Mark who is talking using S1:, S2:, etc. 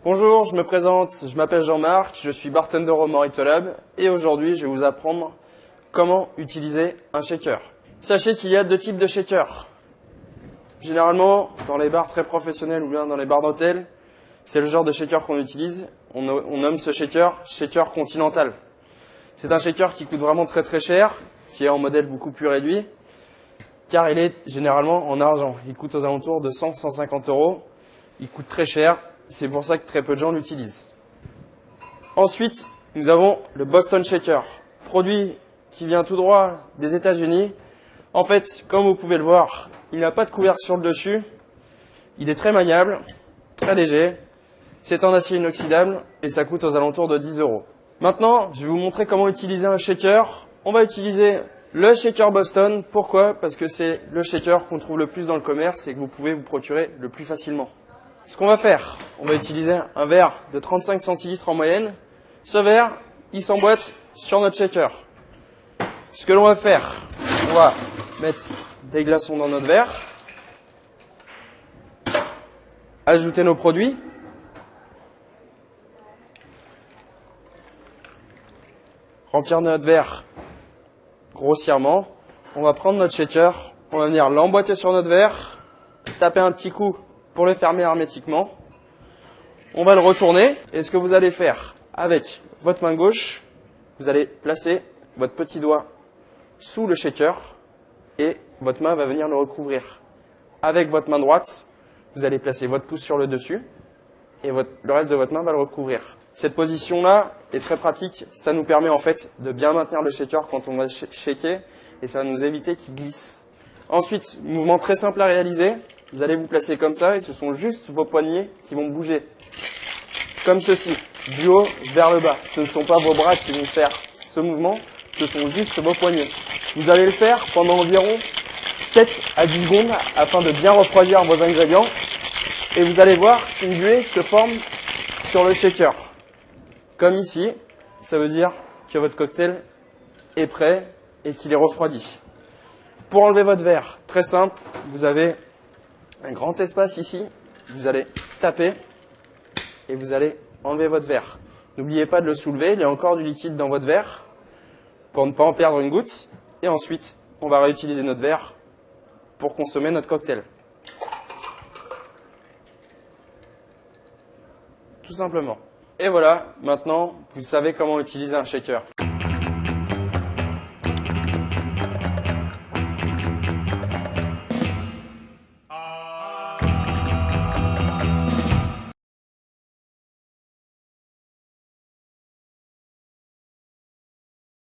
S1: Bonjour, je me présente, je m'appelle Jean-Marc, je suis bartender au Morito Lab et aujourd'hui je vais vous apprendre comment utiliser un shaker. Sachez qu'il y a deux types de shakers. Généralement, dans les bars très professionnels ou bien dans les bars d'hôtel, c'est le genre de shaker qu'on utilise. On nomme ce shaker Continental. C'est un shaker qui coûte vraiment très très cher, qui est en modèle beaucoup plus réduit, car il est généralement en argent. Il coûte aux alentours de 100-150 €. Il coûte très cher. C'est pour ça que très peu de gens l'utilisent. Ensuite, nous avons le Boston Shaker, produit qui vient tout droit des États-Unis. En fait, comme vous pouvez le voir, il n'a pas de couvercle sur le dessus. Il est très maniable, très léger. C'est en acier inoxydable et ça coûte aux alentours de 10 €. Maintenant, je vais vous montrer comment utiliser un shaker. On va utiliser le shaker Boston. Pourquoi? Parce que c'est le shaker qu'on trouve le plus dans le commerce et que vous pouvez vous procurer le plus facilement. Ce qu'on va faire, on va utiliser un verre de 35 centilitres en moyenne. Ce verre, il s'emboîte sur notre shaker. Ce que l'on va faire, on va mettre des glaçons dans notre verre, ajouter nos produits, remplir notre verre grossièrement. On va prendre notre shaker, on va venir l'emboîter sur notre verre, taper un petit coup pour le fermer hermétiquement. On va le retourner et ce que vous allez faire avec votre main gauche, vous allez placer votre petit doigt sous le shaker et votre main va venir le recouvrir. Avec votre main droite, vous allez placer votre pouce sur le dessus et le reste de votre main va le recouvrir. Cette position-là est très pratique. Ça nous permet en fait de bien maintenir le shaker quand on va shaker et ça va nous éviter qu'il glisse. Ensuite, mouvement très simple à réaliser. Vous allez vous placer comme ça et ce sont juste vos poignets qui vont bouger. Comme ceci, du haut vers le bas. Ce ne sont pas vos bras qui vont faire ce mouvement, ce sont juste vos poignets. Vous allez le faire pendant environ 7 à 10 secondes afin de bien refroidir vos ingrédients. Et vous allez voir qu'une buée se forme sur le shaker. Comme ici, ça veut dire que votre cocktail est prêt et qu'il est refroidi. Pour enlever votre verre, très simple, vous avez un grand espace ici, vous allez taper et vous allez enlever votre verre. N'oubliez pas de le soulever, il y a encore du liquide dans votre verre pour ne pas en perdre une goutte. Et ensuite, on va réutiliser notre verre pour consommer notre cocktail. Tout simplement. Et voilà, maintenant, vous savez comment utiliser un shaker.